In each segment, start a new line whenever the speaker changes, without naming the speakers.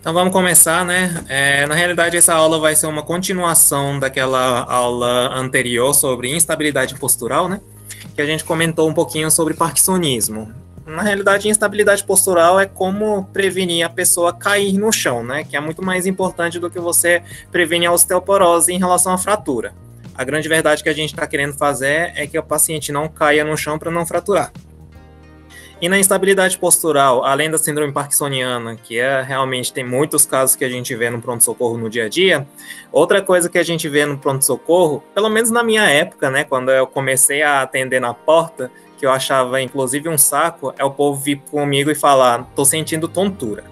Então vamos começar, né? Na realidade, essa aula vai ser uma continuação daquela aula anterior sobre instabilidade postural, né? Que a gente comentou um pouquinho sobre parkinsonismo. Na realidade, instabilidade postural é como prevenir a pessoa cair no chão, né? Que é muito mais importante do que você prevenir a osteoporose em relação à fratura. A grande verdade que a gente está querendo fazer é que o paciente não caia no chão para não fraturar. E na instabilidade postural, além da síndrome parkinsoniana, que realmente tem muitos casos que a gente vê no pronto-socorro no dia a dia, outra coisa que a gente vê no pronto-socorro, pelo menos na minha época, né, quando eu comecei a atender na porta, que eu achava inclusive um saco, é o povo vir comigo e falar, tô sentindo tontura.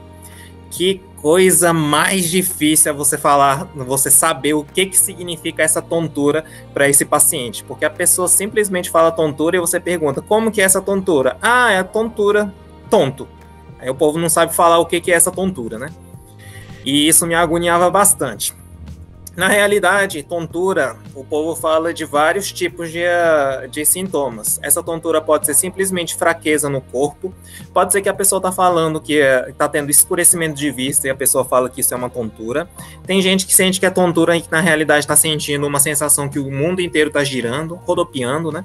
Que coisa mais difícil é você falar, você saber o que significa essa tontura para esse paciente, porque a pessoa simplesmente fala tontura e você pergunta, como que é essa tontura? Ah, é a tontura, tonto. Aí o povo não sabe falar o que é essa tontura, né? E isso me agoniava bastante. Na realidade, tontura, o povo fala de vários tipos de sintomas. Essa tontura pode ser simplesmente fraqueza no corpo, pode ser que a pessoa está falando que está tendo escurecimento de vista e a pessoa fala que isso é uma tontura. Tem gente que sente que é tontura e que na realidade está sentindo uma sensação que o mundo inteiro está girando, rodopiando, né?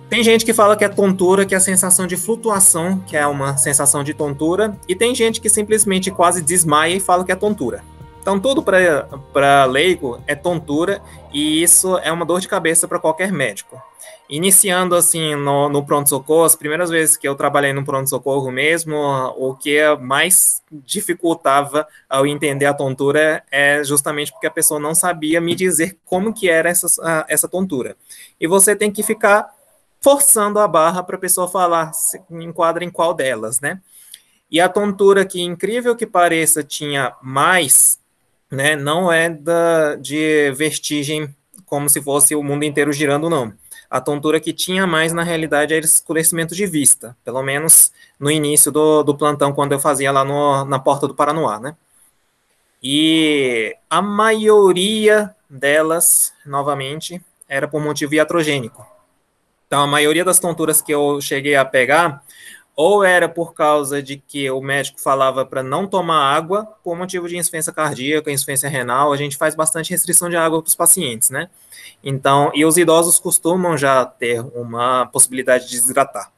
Tem gente que fala que é tontura, que é a sensação de flutuação, que é uma sensação de tontura, e tem gente que simplesmente quase desmaia e fala que é tontura. Então, tudo para leigo é tontura e isso é uma dor de cabeça para qualquer médico. Iniciando assim no pronto-socorro, as primeiras vezes que eu trabalhei no pronto-socorro mesmo, o que mais dificultava ao entender a tontura é justamente porque a pessoa não sabia me dizer como que era essa tontura. E você tem que ficar forçando a barra para a pessoa falar, se enquadra em qual delas, né? E a tontura, que incrível que pareça, tinha mais, né, não é de vertigem como se fosse o mundo inteiro girando, não. A tontura que tinha mais, na realidade, era escurecimento de vista, pelo menos no início do plantão, quando eu fazia lá na Porta do Paranoá, né? E a maioria delas, novamente, era por motivo iatrogênico. Então, a maioria das tonturas que eu cheguei a pegar ou era por causa de que o médico falava para não tomar água por motivo de insuficiência cardíaca, insuficiência renal, a gente faz bastante restrição de água para os pacientes, né? Então, e os idosos costumam já ter uma possibilidade de desidratar.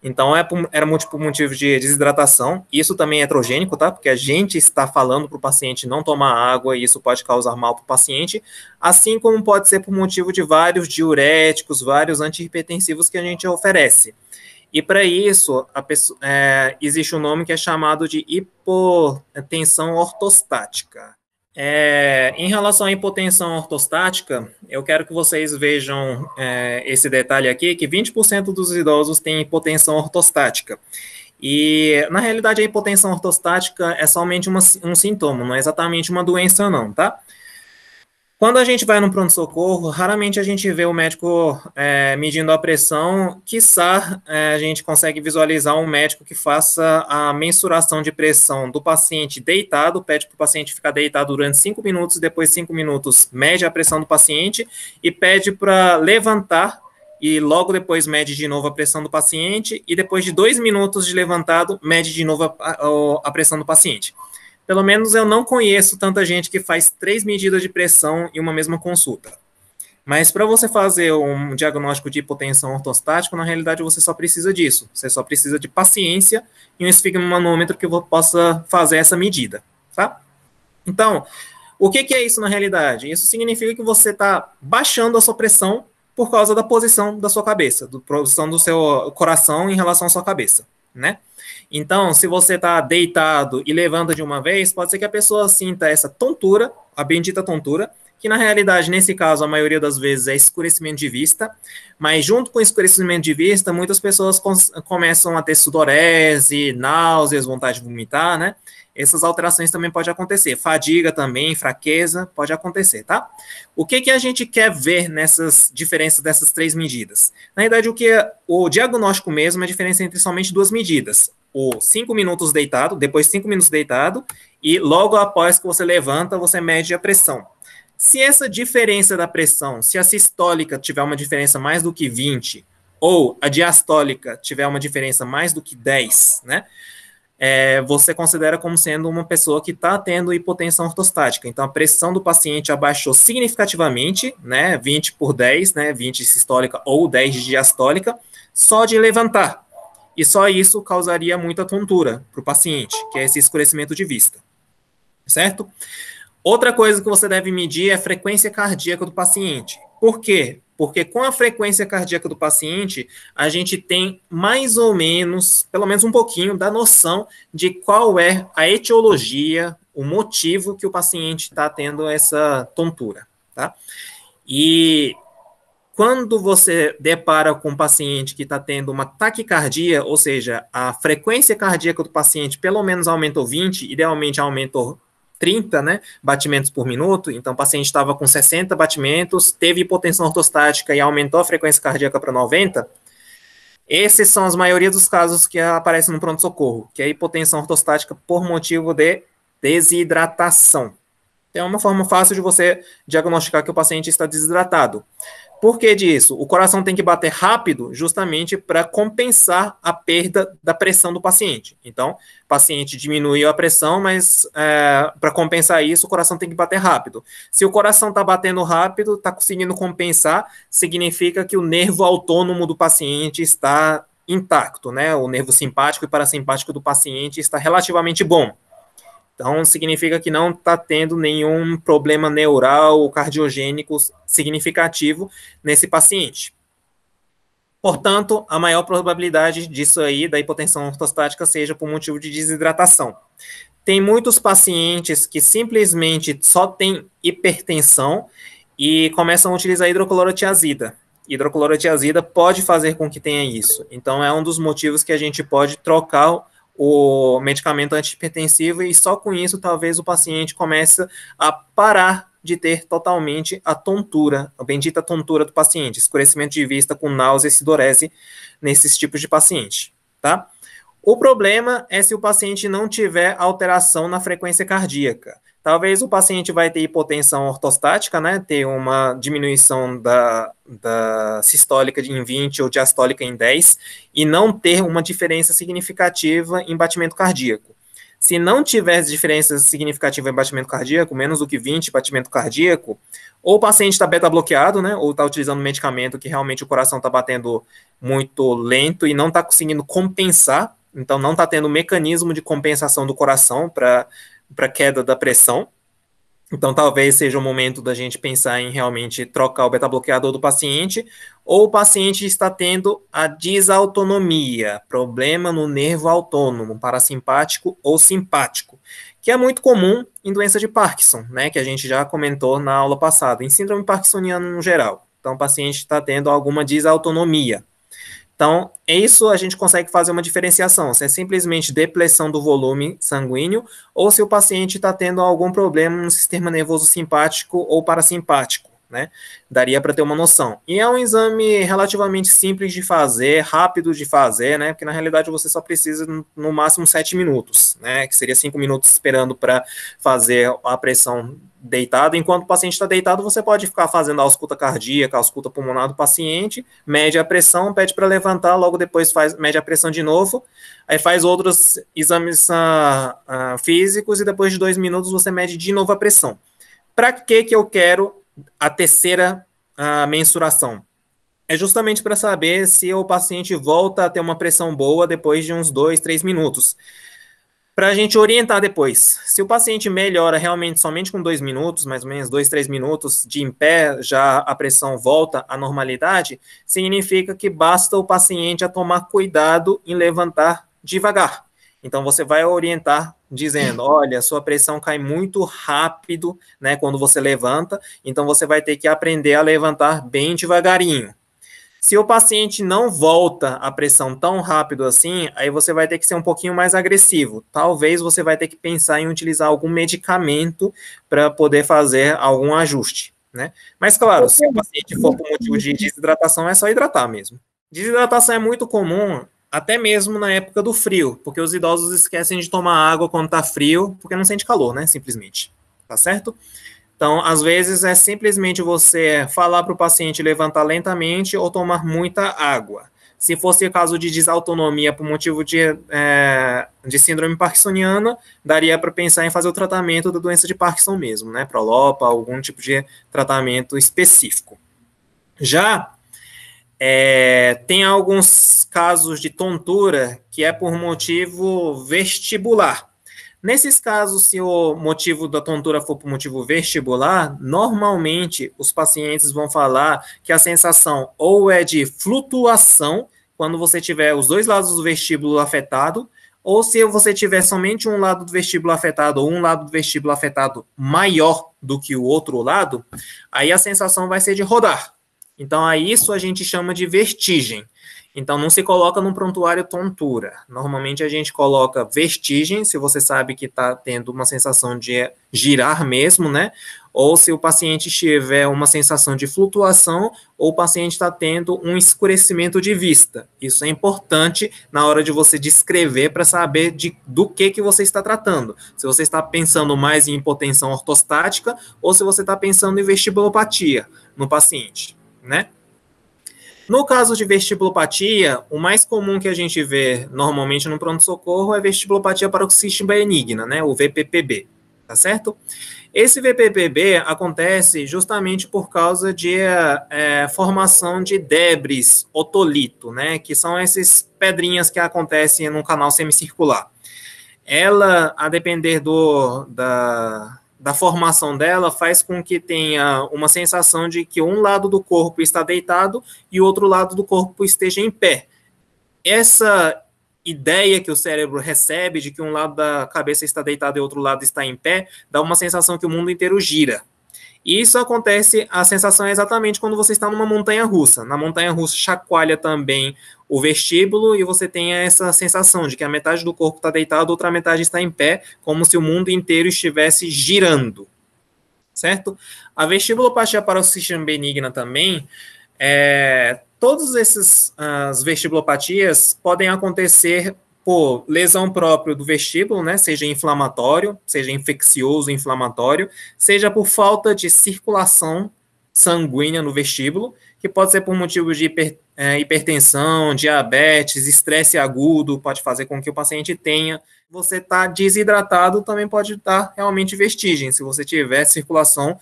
Então, era múltiplo motivo de desidratação. Isso também é heterogênico, tá? Porque a gente está falando para o paciente não tomar água e isso pode causar mal para o paciente, assim como pode ser por motivo de vários diuréticos, vários antihipertensivos que a gente oferece. E para isso, existe um nome que é chamado de hipotensão ortostática. Em relação à hipotensão ortostática, eu quero que vocês vejam esse detalhe aqui, que 20% dos idosos têm hipotensão ortostática. E, na realidade, a hipotensão ortostática é somente um sintoma, não é exatamente uma doença não, tá? Quando a gente vai no pronto-socorro, raramente a gente vê o médico medindo a pressão, quiçá a gente consegue visualizar um médico que faça a mensuração de pressão do paciente deitado, pede para o paciente ficar deitado durante 5 minutos, depois 5 minutos mede a pressão do paciente e pede para levantar e logo depois mede de novo a pressão do paciente e depois de 2 minutos de levantado, mede de novo a pressão do paciente. Pelo menos eu não conheço tanta gente que faz 3 medidas de pressão em uma mesma consulta. Mas para você fazer um diagnóstico de hipotensão ortostática, na realidade você só precisa disso. Você só precisa de paciência e um esfigmomanômetro que possa fazer essa medida, tá? Então, o que é isso na realidade? Isso significa que você está baixando a sua pressão por causa da posição da sua cabeça, da posição do seu coração em relação à sua cabeça, né? Então, se você está deitado e levanta de uma vez, pode ser que a pessoa sinta essa tontura, a bendita tontura, que na realidade, nesse caso, a maioria das vezes é escurecimento de vista, mas junto com escurecimento de vista, muitas pessoas começam a ter sudorese, náuseas, vontade de vomitar, né? Essas alterações também podem acontecer. Fadiga também, fraqueza, pode acontecer, tá? O que a gente quer ver nessas diferenças dessas 3 medidas? Na verdade, o diagnóstico mesmo é a diferença entre somente 2 medidas. O 5 minutos deitado, depois 5 minutos deitado, e logo após que você levanta, você mede a pressão. Se essa diferença da pressão, se a sistólica tiver uma diferença mais do que 20, ou a diastólica tiver uma diferença mais do que 10, né? você considera como sendo uma pessoa que está tendo hipotensão ortostática. Então, a pressão do paciente abaixou significativamente, né, 20/10, né, 20 sistólica ou 10 de diastólica, só de levantar. E só isso causaria muita tontura para o paciente, que é esse escurecimento de vista, certo? Outra coisa que você deve medir é a frequência cardíaca do paciente. Por quê? Porque com a frequência cardíaca do paciente, a gente tem mais ou menos, pelo menos um pouquinho, da noção de qual é a etiologia, o motivo que o paciente está tendo essa tontura, tá? E quando você depara com um paciente que está tendo uma taquicardia, ou seja, a frequência cardíaca do paciente pelo menos aumentou 20, idealmente aumentou 30, né, batimentos por minuto, então o paciente estava com 60 batimentos, teve hipotensão ortostática e aumentou a frequência cardíaca para 90, esses são as maioria dos casos que aparecem no pronto-socorro, que é hipotensão ortostática por motivo de desidratação. É uma forma fácil de você diagnosticar que o paciente está desidratado. Por que disso? O coração tem que bater rápido justamente para compensar a perda da pressão do paciente. Então, o paciente diminuiu a pressão, mas para compensar isso, o coração tem que bater rápido. Se o coração está batendo rápido, está conseguindo compensar, significa que o nervo autônomo do paciente está intacto, né? O nervo simpático e parasimpático do paciente está relativamente bom. Então, significa que não está tendo nenhum problema neural ou cardiogênico significativo nesse paciente. Portanto, a maior probabilidade disso aí, da hipotensão ortostática, seja por motivo de desidratação. Tem muitos pacientes que simplesmente só têm hipertensão e começam a utilizar hidroclorotiazida. Hidroclorotiazida pode fazer com que tenha isso. Então, é um dos motivos que a gente pode trocar o medicamento antihipertensivo e só com isso talvez o paciente comece a parar de ter totalmente a tontura, a bendita tontura do paciente, escurecimento de vista com náusea e sudorese nesses tipos de paciente, tá? O problema é se o paciente não tiver alteração na frequência cardíaca. Talvez o paciente vai ter hipotensão ortostática, né, ter uma diminuição da sistólica em 20 ou diastólica em 10 e não ter uma diferença significativa em batimento cardíaco. Se não tiver diferença significativa em batimento cardíaco, menos do que 20 batimento cardíaco, ou o paciente está beta-bloqueado, né, ou está utilizando um medicamento que realmente o coração está batendo muito lento e não está conseguindo compensar, então não está tendo mecanismo de compensação do coração para queda da pressão. Então, talvez seja o momento da gente pensar em realmente trocar o beta-bloqueador do paciente, ou o paciente está tendo a disautonomia, problema no nervo autônomo, parasimpático ou simpático, que é muito comum em doença de Parkinson, né, que a gente já comentou na aula passada, em síndrome parkinsoniana no geral. Então, o paciente está tendo alguma disautonomia. Então, isso a gente consegue fazer uma diferenciação, se é simplesmente depressão do volume sanguíneo ou se o paciente está tendo algum problema no sistema nervoso simpático ou parasimpático, né? Daria para ter uma noção. E é um exame relativamente simples de fazer, rápido de fazer, né? Porque na realidade você só precisa no máximo 7 minutos, né? Que seria 5 minutos esperando para fazer a pressão deitado. Enquanto o paciente está deitado, você pode ficar fazendo a ausculta cardíaca, a ausculta pulmonar do paciente, mede a pressão, pede para levantar, logo depois mede a pressão de novo, aí faz outros exames físicos e depois de 2 minutos você mede de novo a pressão. Para que eu quero a terceira mensuração? É justamente para saber se o paciente volta a ter uma pressão boa depois de uns 2, 3 minutos. Para a gente orientar depois. Se o paciente melhora realmente somente com 2 minutos, mais ou menos 2, 3 minutos de em pé, já a pressão volta à normalidade, significa que basta o paciente a tomar cuidado em levantar devagar. Então, você vai orientar dizendo, olha, sua pressão cai muito rápido, né, quando você levanta, então você vai ter que aprender a levantar bem devagarinho. Se o paciente não volta a pressão tão rápido assim, aí você vai ter que ser um pouquinho mais agressivo. Talvez você vai ter que pensar em utilizar algum medicamento para poder fazer algum ajuste, né? Mas, claro, se o paciente for por motivo de desidratação, é só hidratar mesmo. Desidratação é muito comum, até mesmo na época do frio, porque os idosos esquecem de tomar água quando tá frio, porque não sente calor, né? Simplesmente. Tá certo? Então, às vezes, é simplesmente você falar para o paciente levantar lentamente ou tomar muita água. Se fosse caso de desautonomia por motivo de síndrome parkinsoniana, daria para pensar em fazer o tratamento da doença de Parkinson mesmo, né? Prolopa, algum tipo de tratamento específico. Já tem alguns casos de tontura que é por motivo vestibular. Nesses casos, se o motivo da tontura for por motivo vestibular, normalmente os pacientes vão falar que a sensação ou é de flutuação, quando você tiver os dois lados do vestíbulo afetado, ou se você tiver somente um lado do vestíbulo afetado ou um lado do vestíbulo afetado maior do que o outro lado, aí a sensação vai ser de rodar. Então, a isso a gente chama de vertigem. Então, não se coloca no prontuário tontura. Normalmente, a gente coloca vertigem, se você sabe que está tendo uma sensação de girar mesmo, né? Ou se o paciente tiver uma sensação de flutuação, ou o paciente está tendo um escurecimento de vista. Isso é importante na hora de você descrever para saber do que você está tratando. Se você está pensando mais em hipotensão ortostática, ou se você está pensando em vestibulopatia no paciente, né? No caso de vestibulopatia, o mais comum que a gente vê normalmente no pronto-socorro é vestibulopatia paroxística benigna, né, o VPPB, tá certo? Esse VPPB acontece justamente por causa de formação de debris otolito, né, que são essas pedrinhas que acontecem no canal semicircular. Ela, a depender da formação dela, faz com que tenha uma sensação de que um lado do corpo está deitado e o outro lado do corpo esteja em pé. Essa ideia que o cérebro recebe de que um lado da cabeça está deitado e o outro lado está em pé, dá uma sensação que o mundo inteiro gira. E isso acontece, a sensação é exatamente quando você está numa montanha-russa. Na montanha-russa chacoalha também o vestíbulo e você tem essa sensação de que a metade do corpo está deitado, outra metade está em pé, como se o mundo inteiro estivesse girando, certo? A vestibulopatia paroxística benigna também, todas as vestibulopatias podem acontecer por lesão própria do vestíbulo, né, seja inflamatório, seja infeccioso, inflamatório, seja por falta de circulação sanguínea no vestíbulo, que pode ser por motivo de hipertensão, diabetes, estresse agudo, pode fazer com que o paciente tenha. Você está desidratado, também pode dar realmente vestigem, se você tiver circulação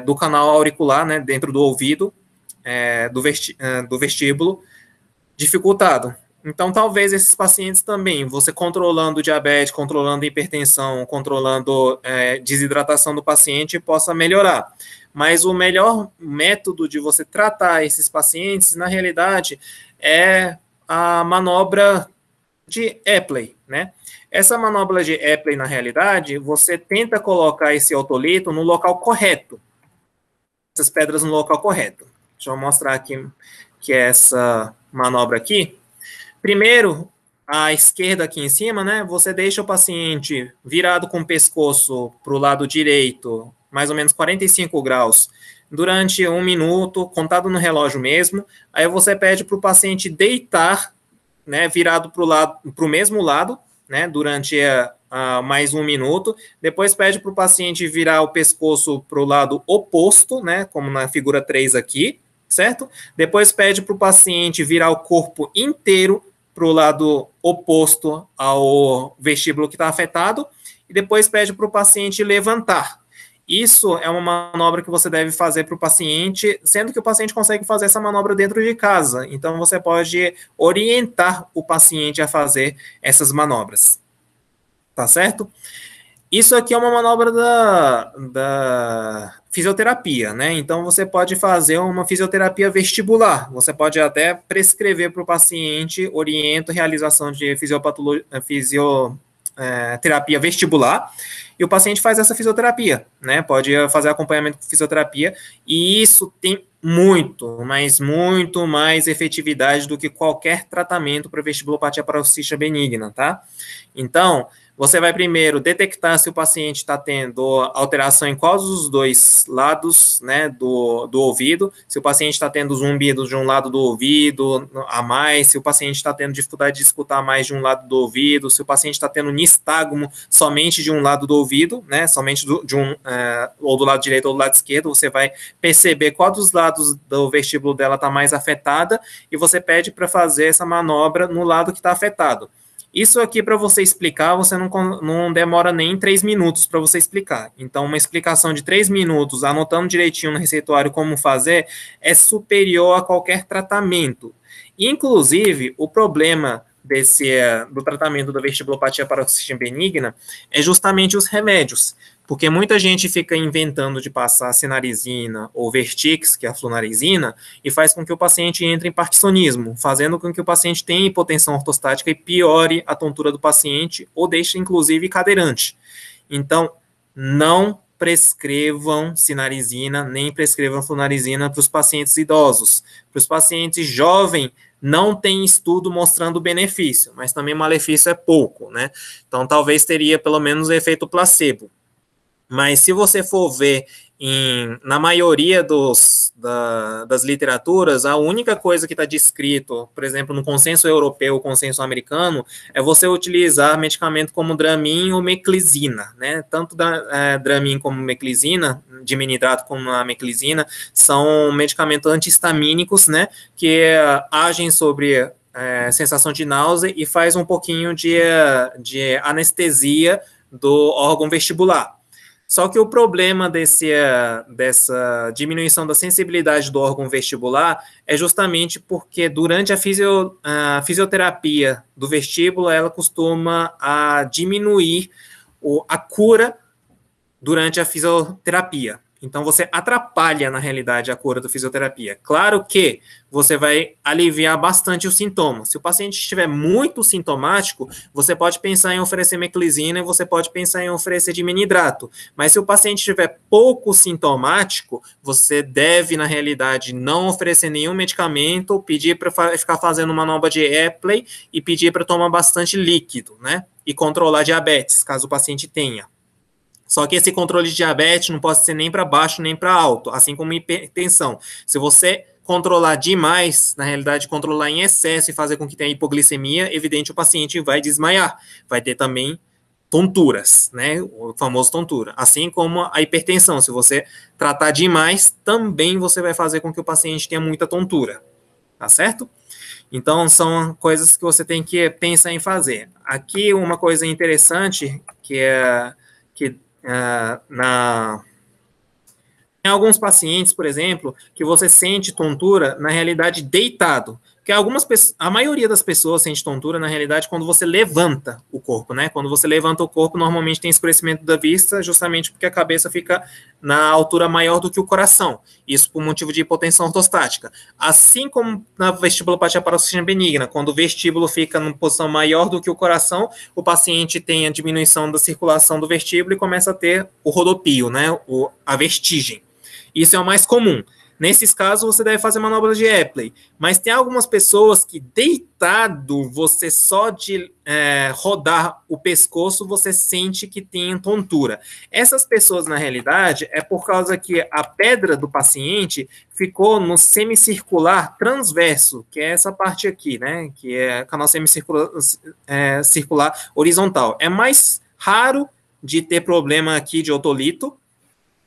do canal auricular, né, dentro do ouvido, do vestíbulo, dificultado. Então, talvez esses pacientes também, você controlando o diabetes, controlando a hipertensão, controlando desidratação do paciente, possa melhorar. Mas o melhor método de você tratar esses pacientes, na realidade, é a manobra de Epley, né? Essa manobra de Epley, na realidade, você tenta colocar esse otolito no local correto. Essas pedras no local correto. Deixa eu mostrar aqui que é essa manobra aqui. Primeiro, à esquerda aqui em cima, né, você deixa o paciente virado com o pescoço para o lado direito, mais ou menos 45 graus, durante 1 minuto, contado no relógio mesmo. Aí você pede para o paciente deitar, né, virado para o mesmo lado, né, durante mais 1 minuto. Depois pede para o paciente virar o pescoço para o lado oposto, né, como na figura 3 aqui, certo? Depois pede para o paciente virar o corpo inteiro para o lado oposto ao vestíbulo que está afetado, e depois pede para o paciente levantar. Isso é uma manobra que você deve fazer para o paciente, sendo que o paciente consegue fazer essa manobra dentro de casa. Então, você pode orientar o paciente a fazer essas manobras. Tá certo? Isso aqui é uma manobra da fisioterapia, né? Então, você pode fazer uma fisioterapia vestibular. Você pode até prescrever para o paciente, orienta a realização de fisioterapia vestibular, e o paciente faz essa fisioterapia, né? Pode fazer acompanhamento com fisioterapia, e isso tem muito, mas muito mais efetividade do que qualquer tratamento para vestibulopatia paroxística benigna, tá? Então, Você vai primeiro detectar se o paciente está tendo alteração em quais dos dois lados, né, do ouvido, se o paciente está tendo zumbido de um lado do ouvido a mais, se o paciente está tendo dificuldade de escutar mais de um lado do ouvido, se o paciente está tendo nistagmo somente de um lado do ouvido, né, somente ou do lado direito ou do lado esquerdo, você vai perceber qual dos lados do vestíbulo dela está mais afetada e você pede para fazer essa manobra no lado que está afetado. Isso aqui, para você explicar, você não demora nem 3 minutos para você explicar. Então, uma explicação de 3 minutos, anotando direitinho no receituário como fazer, é superior a qualquer tratamento. Inclusive, o problema do tratamento da vestibulopatia paroxística benigna é justamente os remédios, porque muita gente fica inventando de passar sinarizdina ou Vertix, que é a flunarizina, e faz com que o paciente entre em parkinsonismo, fazendo com que o paciente tenha hipotensão ortostática e piore a tontura do paciente, ou deixe, inclusive, cadeirante. Então, não prescrevam sinarizina, nem prescrevam flunarizina para os pacientes idosos. Para os pacientes jovens, não tem estudo mostrando benefício, mas também o malefício é pouco, né? Então, talvez teria pelo menos o efeito placebo. Mas se você for ver na maioria das literaturas, a única coisa que está descrito, por exemplo, no consenso europeu, consenso americano, é você utilizar medicamento como Dramin ou meclizina, né? Tanto Dramin como meclizina, diminidrato como a meclizina, são medicamentos antihistamínicos, né? Que agem sobre sensação de náusea e faz um pouquinho de anestesia do órgão vestibular. Só que o problema dessa diminuição da sensibilidade do órgão vestibular é justamente porque durante a fisioterapia do vestíbulo, ela costuma diminuir a cura durante a fisioterapia. Então, você atrapalha, na realidade, a cura da fisioterapia. Claro que você vai aliviar bastante os sintomas. Se o paciente estiver muito sintomático, você pode pensar em oferecer meclizina e você pode pensar em oferecer diminidrato. Mas se o paciente estiver pouco sintomático, você deve, na realidade, não oferecer nenhum medicamento, pedir para ficar fazendo manobra de Epley e pedir para tomar bastante líquido, né? E controlar diabetes, caso o paciente tenha. Só que esse controle de diabetes não pode ser nem para baixo nem para alto, assim como hipertensão. Se você controlar demais, na realidade, controlar em excesso e fazer com que tenha hipoglicemia, evidente o paciente vai desmaiar. Vai ter também tonturas, né? O famoso tontura. Assim como a hipertensão, se você tratar demais, também você vai fazer com que o paciente tenha muita tontura. Tá certo? Então, são coisas que você tem que pensar em fazer. Aqui, uma coisa interessante, que em alguns pacientes, por exemplo, que você sente tontura, na realidade, deitado. Porque a maioria das pessoas sente tontura, na realidade, quando você levanta o corpo, né? Quando você levanta o corpo, normalmente tem escurecimento da vista, justamente porque a cabeça fica na altura maior do que o coração. Isso por motivo de hipotensão ortostática. Assim como na vestibulopatia paroxística benigna, quando o vestíbulo fica numa posição maior do que o coração, o paciente tem a diminuição da circulação do vestíbulo e começa a ter o rodopio, né? A vertigem. Isso é o mais comum. Nesses casos, você deve fazer manobras de Epley. Mas tem algumas pessoas que, deitado, você só de rodar o pescoço, você sente que tem tontura. Essas pessoas, na realidade, é por causa que a pedra do paciente ficou no semicircular transverso, que é essa parte aqui, né? Que é canal semicircular circular horizontal. É mais raro de ter problema aqui de otolito,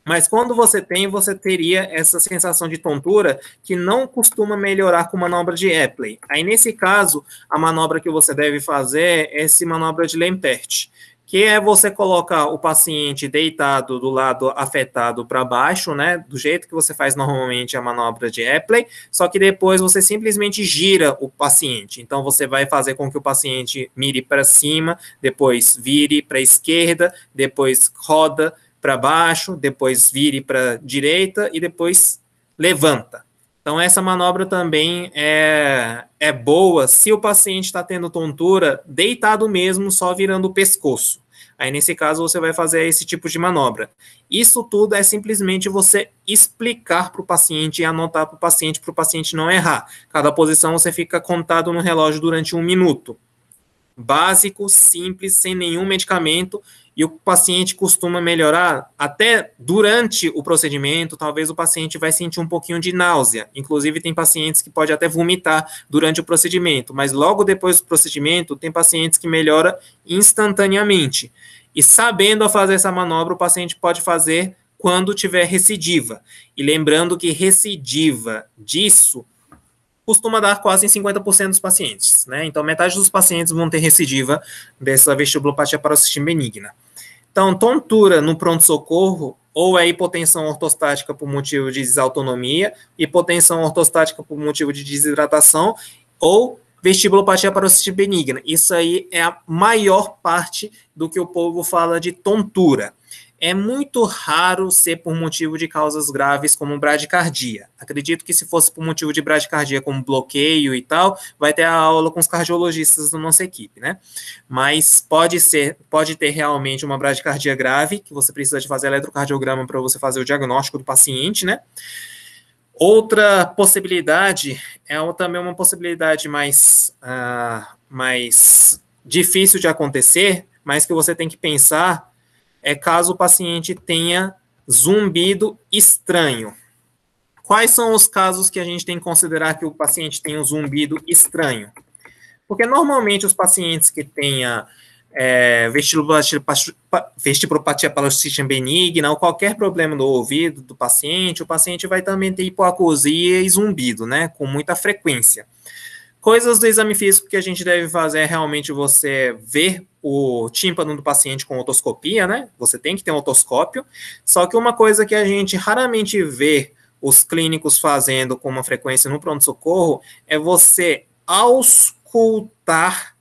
mas quando você teria essa sensação de tontura que não costuma melhorar com manobra de Epley. Aí, nesse caso, a manobra que você deve fazer é essa manobra de Lempert, que é você colocar o paciente deitado do lado afetado para baixo, né, do jeito que você faz normalmente a manobra de Epley, só que depois você simplesmente gira o paciente. Então, você vai fazer com que o paciente mire para cima, depois vire para a esquerda, depois roda para baixo, depois vire para a direita e depois levanta. Então, essa manobra também é boa se o paciente está tendo tontura deitado mesmo, só virando o pescoço. Aí, nesse caso, você vai fazer esse tipo de manobra. Isso tudo é simplesmente você explicar para o paciente e anotar para o paciente não errar. Cada posição você fica contado no relógio durante 1 minuto. básico, simples, sem nenhum medicamento, e o paciente costuma melhorar até durante o procedimento. Talvez o paciente vai sentir um pouquinho de náusea. Inclusive, tem pacientes que podem até vomitar durante o procedimento, mas logo depois do procedimento, tem pacientes que melhoram instantaneamente. E sabendo fazer essa manobra, o paciente pode fazer quando tiver recidiva. E lembrando que recidiva disso costuma dar quase em 50% dos pacientes, né? Então, metade dos pacientes vão ter recidiva dessa vestibulopatia paroxística benigna. Então, tontura no pronto-socorro, ou é hipotensão ortostática por motivo de desautonomia, hipotensão ortostática por motivo de desidratação, ou vestibulopatia paroxística benigna. Isso aí é a maior parte do que o povo fala de tontura. É muito raro ser por motivo de causas graves como bradicardia. Acredito que se fosse por motivo de bradicardia como bloqueio e tal, vai ter a aula com os cardiologistas da nossa equipe, né? Mas pode ter realmente uma bradicardia grave, que você precisa de fazer eletrocardiograma para você fazer o diagnóstico do paciente, né? Outra possibilidade também uma possibilidade mais difícil de acontecer, mas que você tem que pensar, é caso o paciente tenha zumbido estranho. Quais são os casos que a gente tem que considerar que o paciente tem um zumbido estranho? Porque normalmente os pacientes que tenham vestibulopatia paroxística benigna ou qualquer problema no ouvido do paciente, o paciente vai também ter hipoacusia e zumbido, né, com muita frequência. Coisas do exame físico que a gente deve fazer é realmente você ver o tímpano do paciente com otoscopia, né? Você tem que ter um otoscópio. Só que uma coisa que a gente raramente vê os clínicos fazendo com uma frequência no pronto-socorro é você auscultar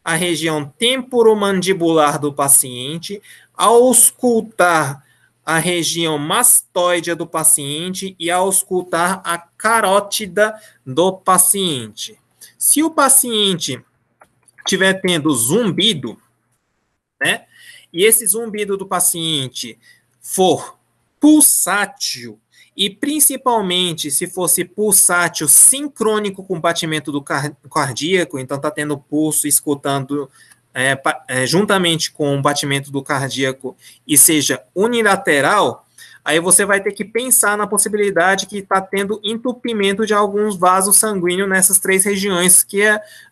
a região temporomandibular do paciente, auscultar a região mastoide do paciente e auscultar a carótida do paciente. Se o paciente estiver tendo zumbido, né, e esse zumbido do paciente for pulsátil, e principalmente se fosse pulsátil sincrônico com o batimento do cardíaco, então está tendo pulso, escutando juntamente com o batimento do cardíaco, e seja unilateral, aí você vai ter que pensar na possibilidade que está tendo entupimento de alguns vasos sanguíneos nessas 3 regiões que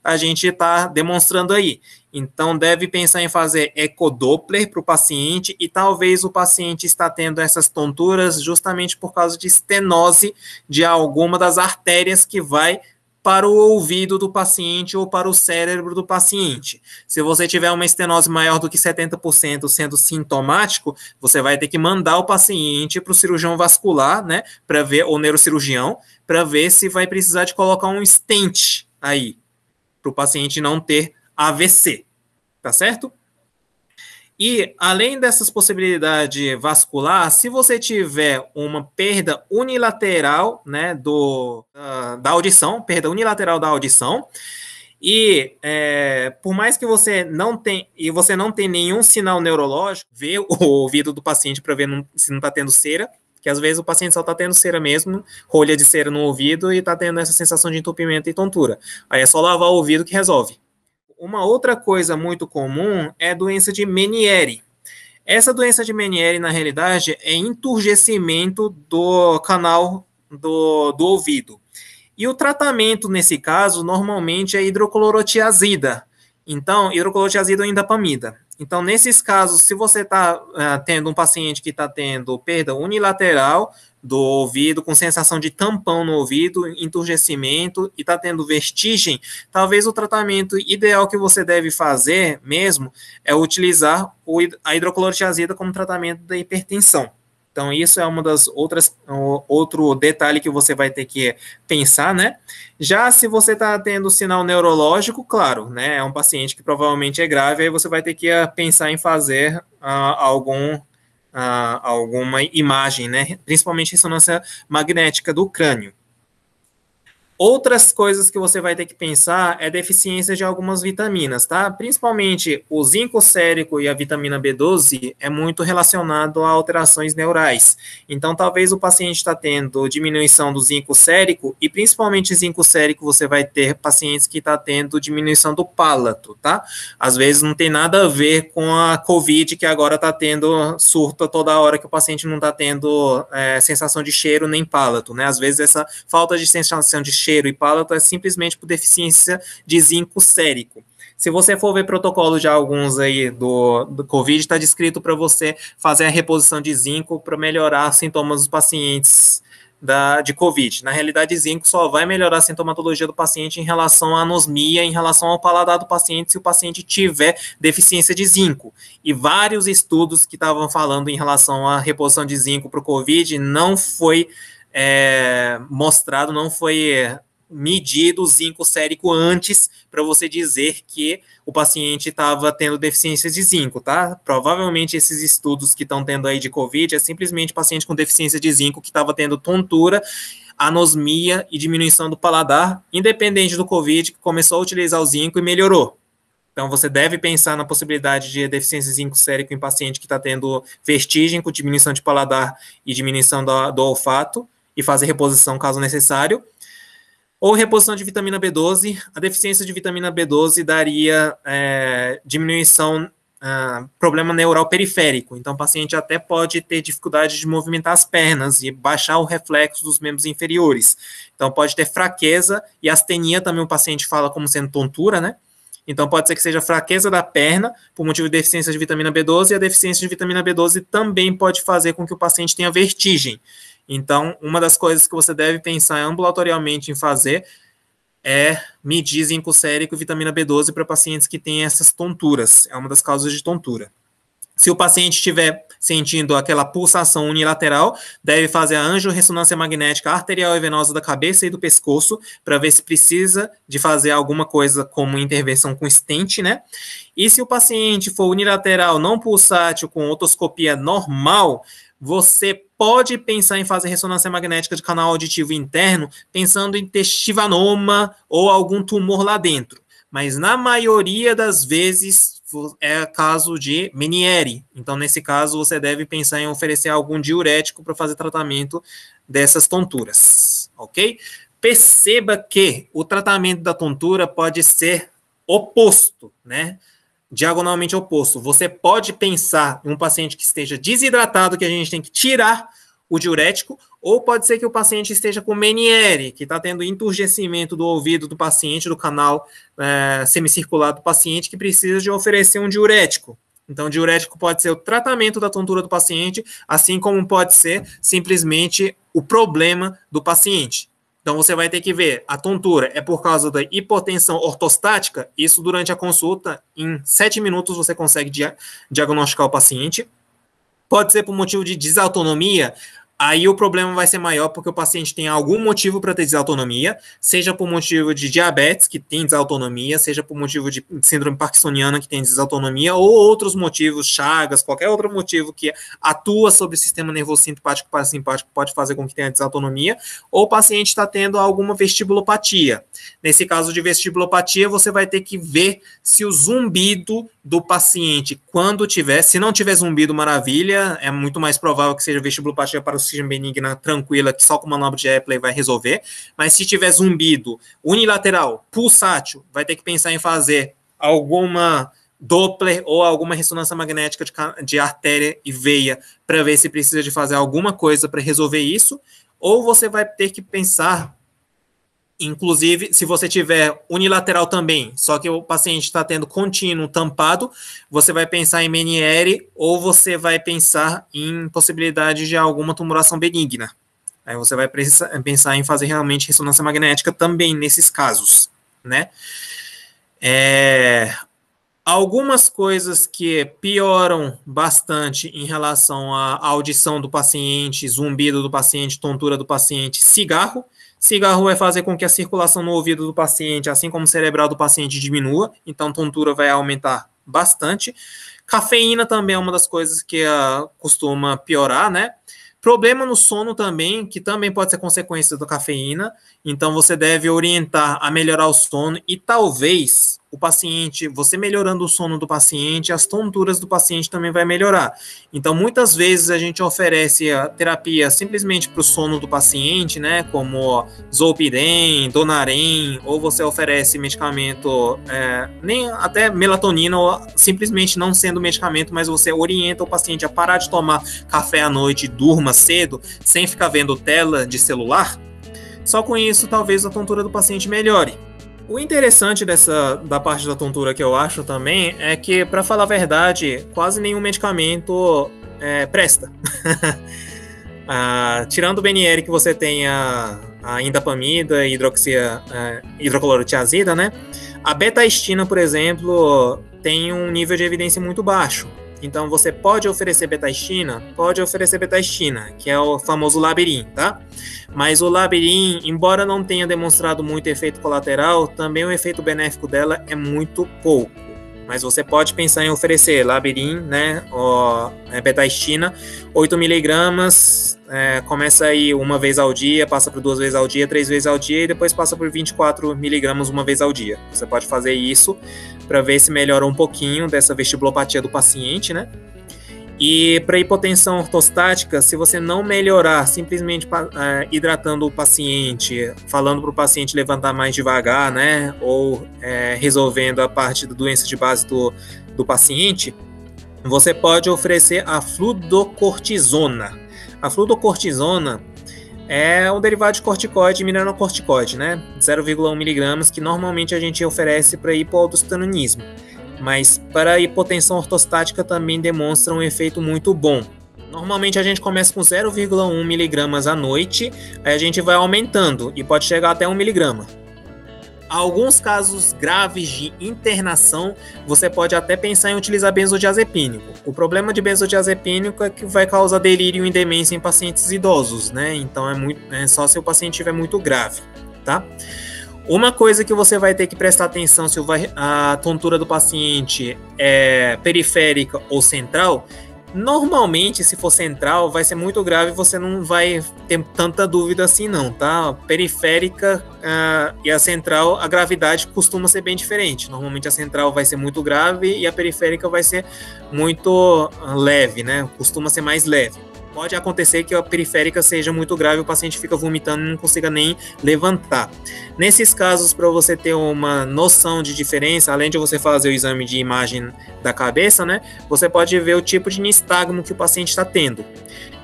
a gente está demonstrando aí. Então, deve pensar em fazer ecodoppler para o paciente e talvez o paciente está tendo essas tonturas justamente por causa de estenose de alguma das artérias que vai para o ouvido do paciente ou para o cérebro do paciente. Se você tiver uma estenose maior do que 70% sendo sintomático, você vai ter que mandar o paciente para o cirurgião vascular, né, para ver, ou neurocirurgião, para ver se vai precisar de colocar um stent aí, para o paciente não ter AVC, tá certo? E, além dessas possibilidades vasculares, se você tiver uma perda unilateral, né, da audição, perda unilateral da audição, e por mais que você não tenha nenhum sinal neurológico, vê o ouvido do paciente para ver se não está tendo cera, que às vezes o paciente só está tendo cera mesmo, rolha de cera no ouvido e está tendo essa sensação de entupimento e tontura. Aí é só lavar o ouvido que resolve. Uma outra coisa muito comum é a doença de Meniere. Essa doença de Meniere, na realidade, é enturgecimento do canal do ouvido. E o tratamento, nesse caso, normalmente é hidroclorotiazida. Então, hidroclorotiazida ou indapamida. Então, nesses casos, se você está tendo um paciente que está tendo perda unilateral do ouvido, com sensação de tampão no ouvido, enturgecimento e está tendo vertigem, talvez o tratamento ideal que você deve fazer mesmo é utilizar a hidroclorotiazida como tratamento da hipertensão. Então, isso é uma das outro detalhe que você vai ter que pensar, né? Já se você está tendo sinal neurológico, claro, né? É um paciente que provavelmente é grave, aí você vai ter que pensar em fazer alguma imagem, né? Principalmente ressonância magnética do crânio. Outras coisas que você vai ter que pensar é deficiência de algumas vitaminas, tá? Principalmente o zinco sérico e a vitamina B12 é muito relacionado a alterações neurais. Então, talvez o paciente está tendo diminuição do zinco sérico e principalmente zinco sérico você vai ter pacientes que está tendo diminuição do pálato, tá? Às vezes não tem nada a ver com a COVID que agora está tendo surto toda hora que o paciente não está tendo sensação de cheiro nem pálato, né? Às vezes essa falta de sensação de cheiro e pálato é simplesmente por deficiência de zinco sérico. Se você for ver protocolo de alguns aí do COVID, está descrito para você fazer a reposição de zinco para melhorar os sintomas dos pacientes de COVID. Na realidade, zinco só vai melhorar a sintomatologia do paciente em relação à anosmia, em relação ao paladar do paciente, se o paciente tiver deficiência de zinco. E vários estudos que estavam falando em relação à reposição de zinco para o COVID não foi mostrado, não foi medido o zinco sérico antes para você dizer que o paciente estava tendo deficiência de zinco, tá? Provavelmente esses estudos que estão tendo aí de COVID é simplesmente paciente com deficiência de zinco que estava tendo tontura, anosmia e diminuição do paladar, independente do COVID, que começou a utilizar o zinco e melhorou. Então, você deve pensar na possibilidade de deficiência de zinco sérico em paciente que está tendo vertigem com diminuição de paladar e diminuição do olfato e fazer reposição caso necessário. Ou reposição de vitamina B12, a deficiência de vitamina B12 daria diminuição, problema neural periférico. Então, o paciente até pode ter dificuldade de movimentar as pernas e baixar o reflexo dos membros inferiores. Então, pode ter fraqueza e astenia também o paciente fala como sendo tontura, né? Então, pode ser que seja fraqueza da perna por motivo de deficiência de vitamina B12 e a deficiência de vitamina B12 também pode fazer com que o paciente tenha vertigem. Então, uma das coisas que você deve pensar ambulatorialmente em fazer é medir zinco sérico e vitamina B12 para pacientes que têm essas tonturas. É uma das causas de tontura. Se o paciente estiver sentindo aquela pulsação unilateral, deve fazer a angiorressonância magnética arterial e venosa da cabeça e do pescoço para ver se precisa de fazer alguma coisa como intervenção com stent, né? E se o paciente for unilateral, não pulsátil, com otoscopia normal, você pode pensar em fazer ressonância magnética de canal auditivo interno, pensando em testivanoma ou algum tumor lá dentro. Mas na maioria das vezes é caso de Meniere. Então, nesse caso, você deve pensar em oferecer algum diurético para fazer tratamento dessas tonturas, ok? Perceba que o tratamento da tontura pode ser oposto, né? Diagonalmente oposto. Você pode pensar em um paciente que esteja desidratado, que a gente tem que tirar o diurético, ou pode ser que o paciente esteja com Meniere, que está tendo enturgecimento do ouvido do paciente, do canal semicircular do paciente, que precisa de oferecer um diurético. Então, o diurético pode ser o tratamento da tontura do paciente, assim como pode ser simplesmente o problema do paciente. Então, você vai ter que ver, a tontura é por causa da hipotensão ortostática, isso durante a consulta, em 7 minutos você consegue diagnosticar o paciente. Pode ser por motivo de desautonomia, aí o problema vai ser maior porque o paciente tem algum motivo para ter desautonomia, seja por motivo de diabetes, que tem desautonomia, seja por motivo de síndrome parkinsoniana, que tem desautonomia, ou outros motivos, Chagas, qualquer outro motivo que atua sobre o sistema nervoso simpático e parasimpático pode fazer com que tenha desautonomia, ou o paciente está tendo alguma vestibulopatia. Nesse caso de vestibulopatia, você vai ter que ver se o zumbido do paciente, quando tiver, se não tiver zumbido, maravilha, é muito mais provável que seja vestibulopatia paroxística benigna tranquila, que só com manobra de Epley vai resolver, mas se tiver zumbido unilateral, pulsátil, vai ter que pensar em fazer alguma Doppler ou alguma ressonância magnética de artéria e veia para ver se precisa de fazer alguma coisa para resolver isso, ou você vai ter que pensar, inclusive, se você tiver unilateral também, só que o paciente está tendo contínuo tampado, você vai pensar em Meniere ou você vai pensar em possibilidade de alguma tumoração benigna. Aí você vai pensar em fazer realmente ressonância magnética também nesses casos, né? Algumas coisas que pioram bastante em relação à audição do paciente, zumbido do paciente, tontura do paciente, cigarro. Cigarro vai fazer com que a circulação no ouvido do paciente, assim como cerebral do paciente, diminua, então tontura vai aumentar bastante. Cafeína também é uma das coisas que costuma piorar, né? Problema no sono também, que também pode ser consequência da cafeína, então você deve orientar a melhorar o sono e talvez o paciente, você melhorando o sono do paciente, as tonturas do paciente também vai melhorar. Então, muitas vezes a gente oferece a terapia simplesmente para o sono do paciente, né, como Zolpidem, Donarem, ou você oferece medicamento, nem até melatonina, ou simplesmente não sendo medicamento, mas você orienta o paciente a parar de tomar café à noite e durma cedo, sem ficar vendo tela de celular. Só com isso, talvez a tontura do paciente melhore. O interessante da parte da tontura que eu acho também é que, para falar a verdade, quase nenhum medicamento presta. Tirando o Beniere, que você tem a indapamida e hidroclorotiazida, né? A betaestina, por exemplo, tem um nível de evidência muito baixo. Então, você pode oferecer betaestina? Pode oferecer betaestina, que é o famoso Laberin, tá? Mas o Laberin, embora não tenha demonstrado muito efeito colateral, também o efeito benéfico dela é muito pouco. Mas você pode pensar em oferecer Laberin, né, ou betaestina, 8 miligramas, começa aí uma vez ao dia, passa por 2 vezes ao dia, 3 vezes ao dia, e depois passa por 24 miligramas uma vez ao dia. Você pode fazer isso para ver se melhora um pouquinho dessa vestibulopatia do paciente, né? E para hipotensão ortostática, se você não melhorar simplesmente hidratando o paciente, falando para o paciente levantar mais devagar, né, ou resolvendo a parte da doença de base do paciente, você pode oferecer a fluocortisona. A fluocortisona é um derivado de corticoide e mineralocorticoide, né, 0,1 miligramas, que normalmente a gente oferece para hipoaldosteronismo. Mas para a hipotensão ortostática também demonstra um efeito muito bom. Normalmente a gente começa com 0,1 miligramas à noite, aí a gente vai aumentando e pode chegar até 1 miligrama. Alguns casos graves de internação, você pode até pensar em utilizar benzodiazepínico. O problema de benzodiazepínico é que vai causar delírio e demência em pacientes idosos, né? Então é só se o paciente estiver muito grave, tá? Uma coisa que você vai ter que prestar atenção se a tontura do paciente é periférica ou central, normalmente, se for central, vai ser muito grave, você não vai ter tanta dúvida assim não, tá? Periférica e a central, a gravidade costuma ser bem diferente. Normalmente a central vai ser muito grave e a periférica vai ser muito leve, né? Costuma ser mais leve. Pode acontecer que a periférica seja muito grave, o paciente fica vomitando e não consiga nem levantar. Nesses casos, para você ter uma noção de diferença, além de você fazer o exame de imagem da cabeça, né, você pode ver o tipo de nistagmo que o paciente está tendo.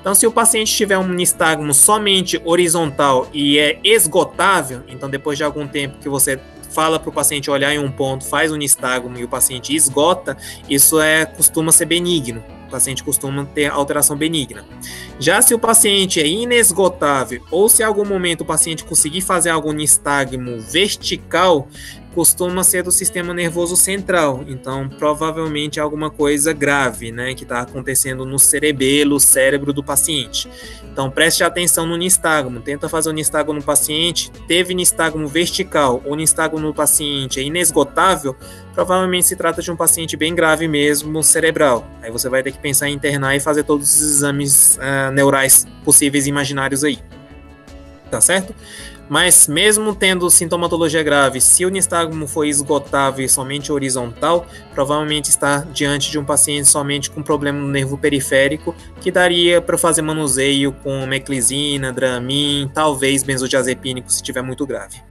Então, se o paciente tiver um nistagmo somente horizontal e é esgotável, então depois de algum tempo que você fala para o paciente olhar em um ponto, faz o nistagmo e o paciente esgota, isso costuma ser benigno. O paciente costuma ter alteração benigna. Já se o paciente é inesgotável ou se em algum momento o paciente conseguir fazer algum nistagmo vertical, costuma ser do sistema nervoso central. Então, provavelmente é alguma coisa grave, né, que está acontecendo no cerebelo, cérebro do paciente. Então, preste atenção no nistagmo. Tenta fazer o nistagmo no paciente. Teve nistagmo vertical ou nistagmo no paciente é inesgotável, provavelmente se trata de um paciente bem grave mesmo, cerebral. Aí você vai ter que pensar em internar e fazer todos os exames neurais possíveis e imaginários aí. Tá certo? Mas mesmo tendo sintomatologia grave, se o nistagmo for esgotável e somente horizontal, provavelmente está diante de um paciente somente com problema no nervo periférico, que daria para fazer manuseio com meclizina, Dramin, talvez benzodiazepínico se estiver muito grave.